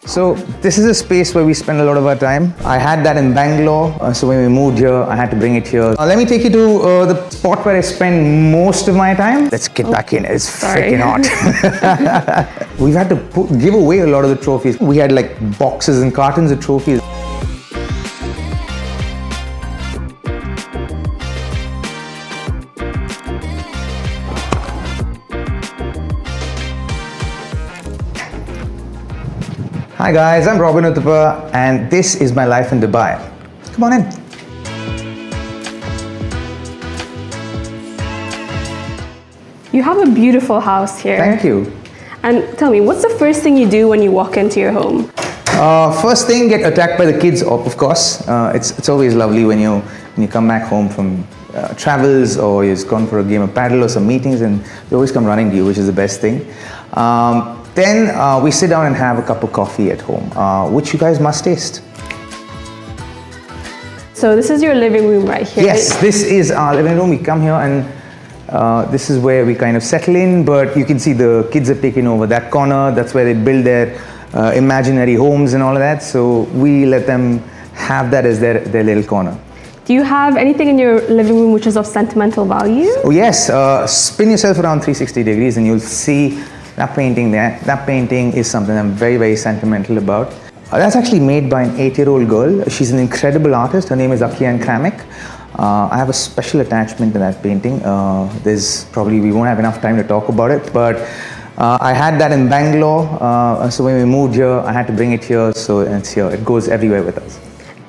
So this is a space where we spend a lot of our time. I had that in Bangalore, so when we moved here, I had to bring it here. Let me take you to the spot where I spend most of my time. Let's get back in. It's freaking hot. We've had to give away a lot of the trophies. We had like boxes and cartons of trophies. Hi guys, I'm Robin Uthappa and this is my life in Dubai. Come on in. You have a beautiful house here. Thank you. And tell me, what's the first thing you do when you walk into your home? First thing, get attacked by the kids, of course. It's always lovely when you come back home from travels or you've gone for a game of paddle or some meetings and they always come running to you, which is the best thing. Then we sit down and have a cup of coffee at home, which you guys must taste. So this is your living room right here. Yes, this is our living room. We come here and this is where we kind of settle in, but you can see the kids have taken over that corner. That's where they build their imaginary homes and all of that. So we let them have that as their little corner. Do you have anything in your living room which is of sentimental value? Oh yes, spin yourself around 360 degrees and you'll see that painting there. That painting is something I'm very, very sentimental about. That's actually made by an 8-year-old girl. She's an incredible artist. Her name is Akian Kramek. I have a special attachment to that painting. We won't have enough time to talk about it, but I had that in Bangalore. So when we moved here, I had to bring it here. So it's here. It goes everywhere with us.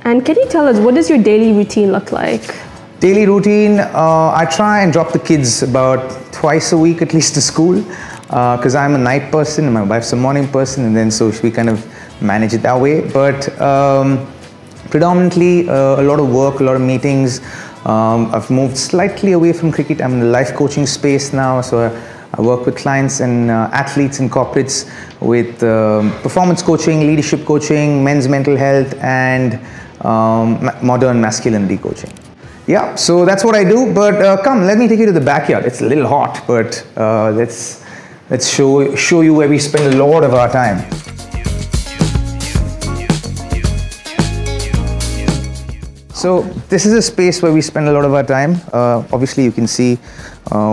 And can you tell us, what does your daily routine look like? Daily routine, I try and drop the kids about twice a week at least to school. Because I'm a night person and my wife's a morning person, and then so we kind of manage it that way. But predominantly a lot of work, a lot of meetings. I've moved slightly away from cricket. I'm in the life coaching space now, so I work with clients and athletes and corporates with performance coaching, leadership coaching, men's mental health, and modern masculinity coaching. Yeah, so that's what I do. But come, let me take you to the backyard. It's a little hot, but let's show you where we spend a lot of our time. So this is a space where we spend a lot of our time. Obviously you can see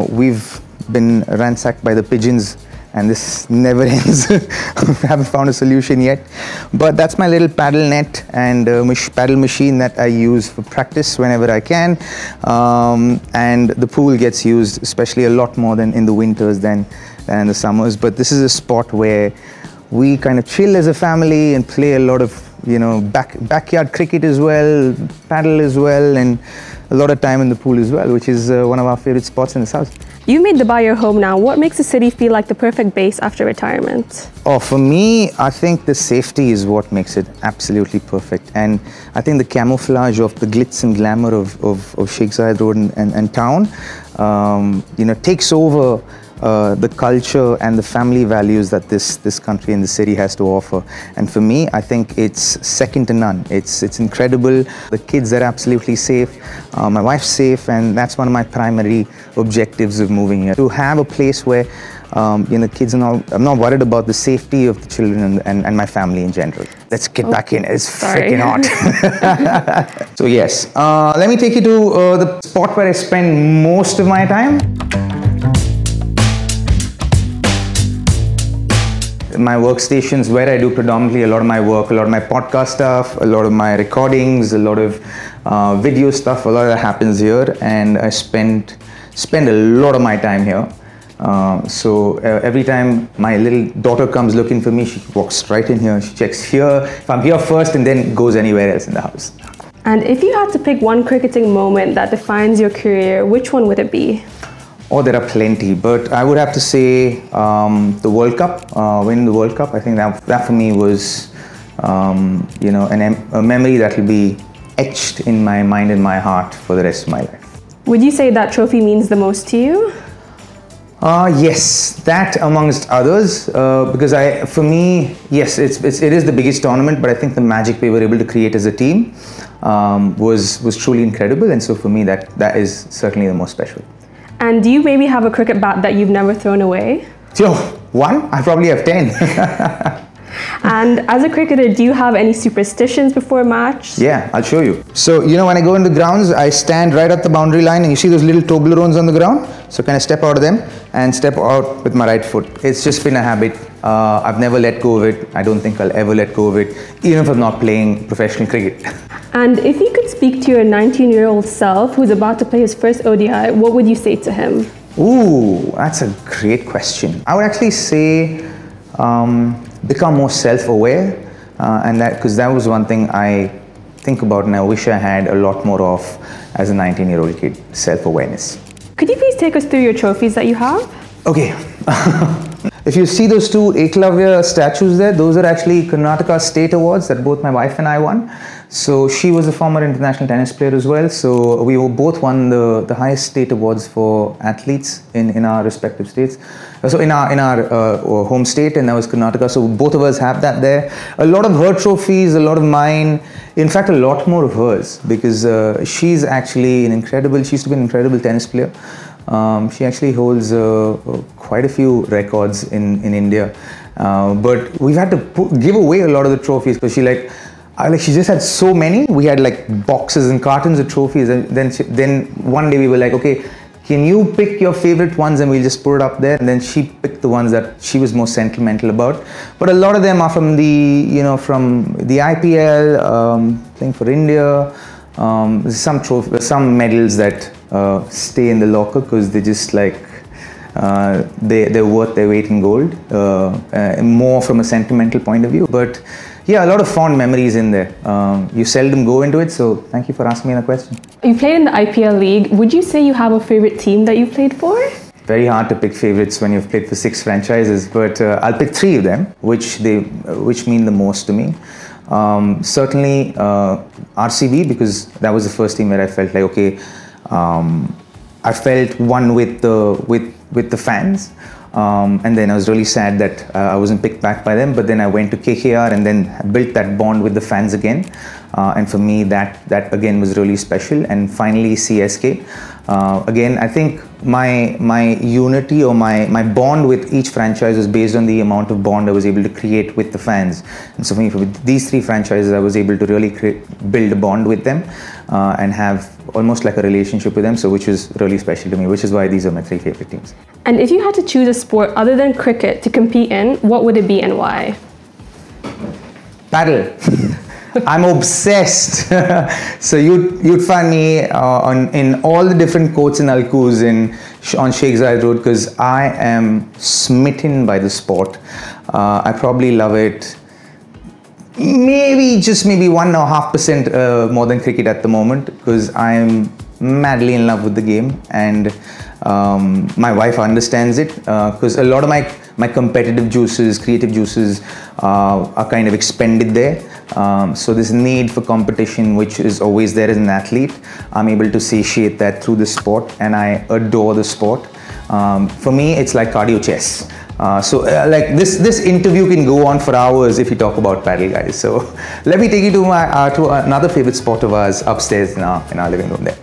we've been ransacked by the pigeons and this never ends. We haven't found a solution yet. But that's my little paddle net and paddle machine that I use for practice whenever I can. And the pool gets used, especially a lot more than in the winters than in the summers. But this is a spot where we kind of chill as a family and play a lot of, backyard cricket as well, paddle as well, and a lot of time in the pool as well, which is one of our favorite spots in the south. You've made Dubai your home now. What makes the city feel like the perfect base after retirement? Oh, for me, I think the safety is what makes it absolutely perfect. And I think the camouflage of the glitz and glamour of Sheikh Zayed Road and town, takes over the culture and the family values that this country and the city has to offer. And for me, I think it's second to none. It's incredible. The kids are absolutely safe. My wife's safe, and that's one of my primary objectives of moving here. To have a place where kids I'm not worried about the safety of the children and my family in general. Let's get back in. It's freaking hot. So yes, let me take you to the spot where I spend most of my time. My workstations where I do predominantly a lot of my work, a lot of my podcast stuff, a lot of my recordings, a lot of video stuff, a lot of that happens here, and I spend a lot of my time here. So every time my little daughter comes looking for me, she walks right in here, she checks here, if I'm here first, and then goes anywhere else in the house. And if you had to pick one cricketing moment that defines your career, which one would it be? Oh, there are plenty, but I would have to say the World Cup, winning the World Cup. I think that for me was, a memory that will be etched in my mind and my heart for the rest of my life. Would you say that trophy means the most to you? Yes, that amongst others, because for me, yes, it is the biggest tournament, but I think the magic we were able to create as a team was truly incredible, and so for me that is certainly the most special. And do you maybe have a cricket bat that you've never thrown away? Yo, one? I probably have 10. And as a cricketer, do you have any superstitions before a match? Yeah, I'll show you. So, you know, when I go into grounds, I stand right at the boundary line and you see those little Toblerones on the ground? So kind of step out of them and step out with my right foot. It's just been a habit. I've never let go of it. I don't think I'll ever let go of it, even if I'm not playing professional cricket. And if you could speak to your 19-year-old self who's about to play his first ODI, what would you say to him? Ooh, that's a great question. I would actually say become more self-aware, and because that was one thing I think about and I wish I had a lot more of as a 19-year-old kid, self-awareness. Could you please take us through your trophies that you have? Okay. If you see those two Eklavya statues there, those are actually Karnataka state awards that both my wife and I won. So she was a former international tennis player as well. So we both won the highest state awards for athletes in our respective states. So in our home state, and that was Karnataka. So both of us have that there. A lot of her trophies, a lot of mine. In fact, a lot more of hers, because she's actually she used to be an incredible tennis player. She actually holds quite a few records in India, but we've had to give away a lot of the trophies because she just had so many. We had like boxes and cartons of trophies, and then one day we were like, okay, can you pick your favorite ones and we'll just put it up there? And then she picked the ones that she was most sentimental about. But a lot of them are from the IPL, playing for India. Some medals that stay in the locker because they just like they're worth their weight in gold, more from a sentimental point of view. But yeah, a lot of fond memories in there. You seldom go into it, so thank you for asking me that question. You played in the IPL league. Would you say you have a favorite team that you've played for? Very hard to pick favorites when you've played for 6 franchises, but I'll pick 3 of them, which mean the most to me. Certainly RCB, because that was the first team where I felt like, okay, I felt one with the fans, and then I was really sad that I wasn't picked back by them. But then I went to KKR and then built that bond with the fans again, and for me that again was really special. And finally CSK. Again, I think my unity or my bond with each franchise was based on the amount of bond I was able to create with the fans. And so for me, with these 3 franchises, I was able to really build a bond with them and have almost like a relationship with them, so which was really special to me, which is why these are my 3 favorite teams. And if you had to choose a sport other than cricket to compete in, what would it be and why? Paddle. I'm obsessed. So you'd find me in all the different courts and alcools on Sheikh Zayed Road, because I am smitten by the sport. I probably love it maybe 1.5% more than cricket at the moment, because I'm madly in love with the game, and my wife understands it, because a lot of my competitive juices, creative juices are kind of expended there. So this need for competition, which is always there as an athlete, I'm able to satiate that through the sport, and I adore the sport. For me, it's like cardio chess. Like this interview can go on for hours if you talk about paddle, guys. So let me take you to another favorite sport of ours upstairs in our living room there.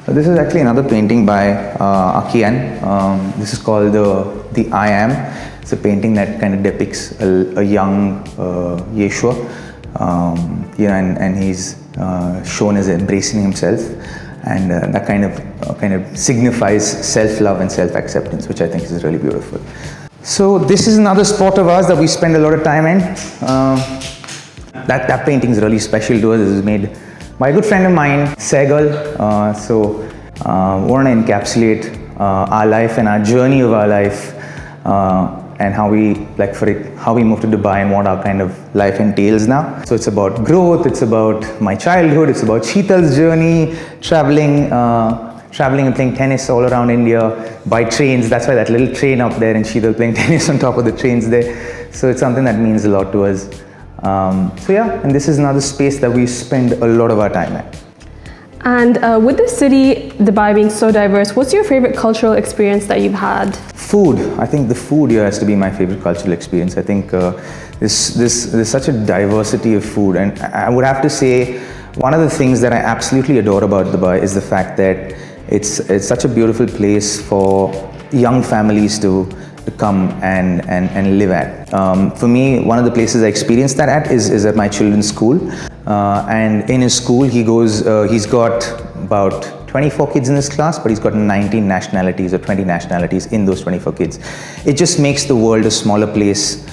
This is actually another painting by Akian. This is called the I Am. It's a painting that kind of depicts a young Yeshua, and he's shown as embracing himself, and that kind of signifies self-love and self-acceptance, which I think is really beautiful. So this is another sport of ours that we spend a lot of time in. That painting is really special to us. It was made by a good friend of mine, Segal. Want to encapsulate our life and our journey of our life, and how we moved to Dubai and what our kind of life entails now. So it's about growth, it's about my childhood, it's about Sheetal's journey, traveling and playing tennis all around India by trains. That's why that little train up there, and Sheetal playing tennis on top of the trains there. So it's something that means a lot to us. So yeah, and this is another space that we spend a lot of our time at. And with the city, Dubai being so diverse, what's your favorite cultural experience that you've had? Food. I think the food here has to be my favorite cultural experience. I think there's such a diversity of food, and I would have to say one of the things that I absolutely adore about Dubai is the fact that it's such a beautiful place for young families to come and live at. For me, one of the places I experienced that at is at my children's school. And in his school, he's got about 24 kids in his class, but he's got 19 nationalities or 20 nationalities in those 24 kids. It just makes the world a smaller place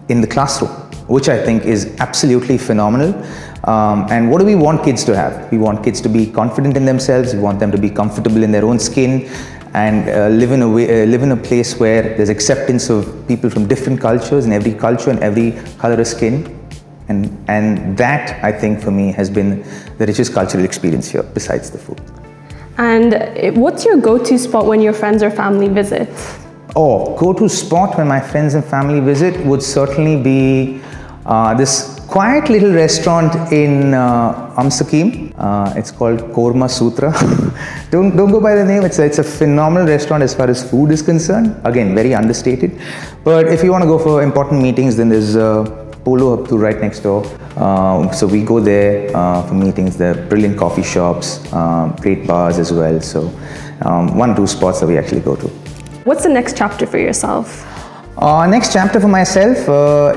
in the classroom, which I think is absolutely phenomenal. And what do we want kids to have? We want kids to be confident in themselves. We want them to be comfortable in their own skin and live in a place where there's acceptance of people from different cultures, and every culture and every color of skin. And that, I think, for me, has been the richest cultural experience here, besides the food. And what's your go-to spot when your friends or family visit? Oh, go-to spot when my friends and family visit would certainly be this quiet little restaurant in Amsakim. It's called Korma Sutra. don't go by the name. It's a phenomenal restaurant as far as food is concerned. Again, very understated. But if you want to go for important meetings, then there's Polo up to right next door. So we go there for meetings. There are brilliant coffee shops, great bars as well. So 1 or 2 spots that we actually go to. What's the next chapter for yourself? Next chapter for myself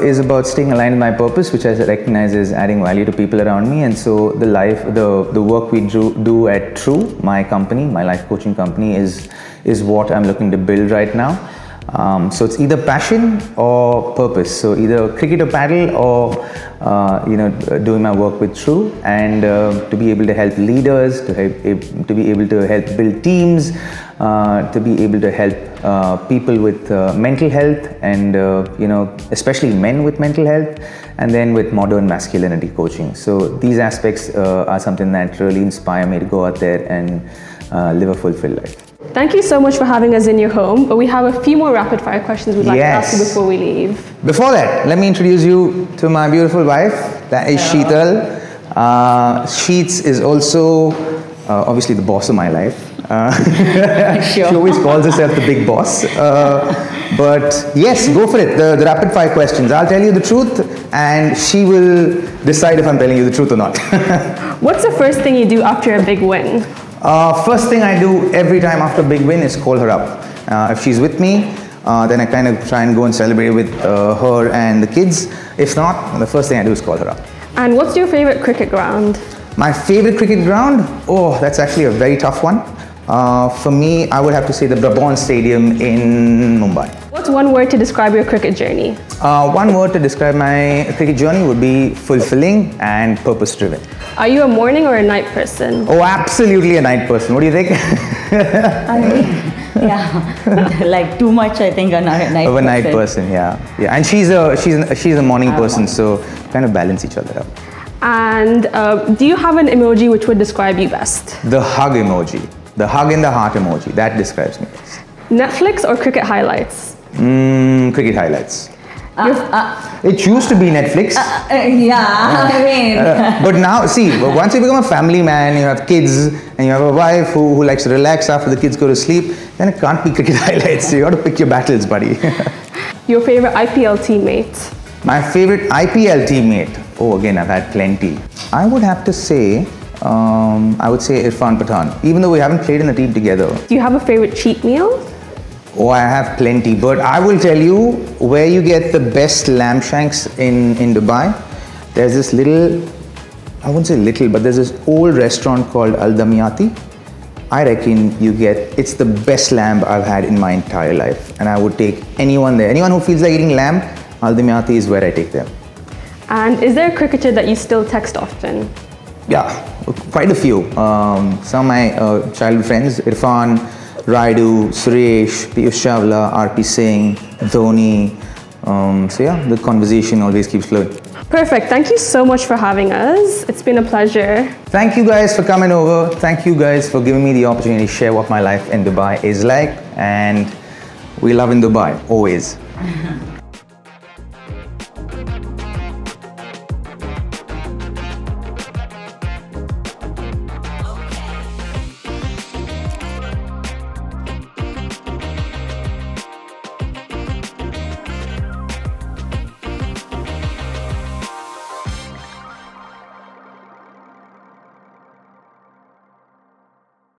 is about staying aligned with my purpose, which I recognize is adding value to people around me. And so the work we do at True, my company, my life coaching company, is what I'm looking to build right now. So it's either passion or purpose. So either cricket or paddle, or doing my work with True, and to be able to help leaders, to be able to help build teams, to be able to help people with mental health, and especially men with mental health, and then with modern masculinity coaching. So these aspects are something that really inspire me to go out there and live a fulfilled life. Thank you so much for having us in your home, but we have a few more rapid fire questions we'd like to ask you before we leave. Before that, let me introduce you to my beautiful wife. That is Sheetal. Sheets is also obviously the boss of my life. Sure. She always calls herself the big boss. But yes, go for it. The rapid fire questions. I'll tell you the truth, and she will decide if I'm telling you the truth or not. What's the first thing you do after a big win? First thing I do every time after a big win is call her up. If she's with me, then I kind of try and go and celebrate with her and the kids. If not, the first thing I do is call her up. And what's your favorite cricket ground? My favorite cricket ground? Oh, that's actually a very tough one. For me, I would have to say the Brabant Stadium in Mumbai. What's one word to describe your cricket journey? One word to describe my cricket journey would be fulfilling and purpose-driven. Are you a morning or a night person? Oh, absolutely a night person. What do you think? Yeah, like too much, I think, a night person. Of a night person, yeah. And she's a morning person, so kind of balance each other out. And do you have an emoji which would describe you best? The hug emoji. The hug and the heart emoji. That describes me best. Netflix or cricket highlights? Cricket highlights. It used to be Netflix. Yeah, I mean. But now, see, once you become a family man, you have kids, and you have a wife who likes to relax after the kids go to sleep, then it can't be cricket highlights. So you got to pick your battles, buddy. Your favorite IPL teammate? My favorite IPL teammate? Oh, again, I've had plenty. I would have to say, Irfan Pathan, even though we haven't played in the team together. Do you have a favorite cheat meal? Oh, I have plenty, but I will tell you where you get the best lamb shanks in Dubai. There's this little, I wouldn't say little, but there's this old restaurant called Al Damyati. I reckon it's the best lamb I've had in my entire life. And I would take anyone there. Anyone who feels like eating lamb, Al Damyati is where I take them. And is there a cricketer that you still text often? Yeah, quite a few. Some of my childhood friends, Irfan, Raidu, Suresh, Piyush Chawla, RP Singh, Dhoni. So yeah, the conversation always keeps flowing. Perfect. Thank you so much for having us. It's been a pleasure. Thank you guys for coming over. Thank you guys for giving me the opportunity to share what my life in Dubai is like. And we love in Dubai, always.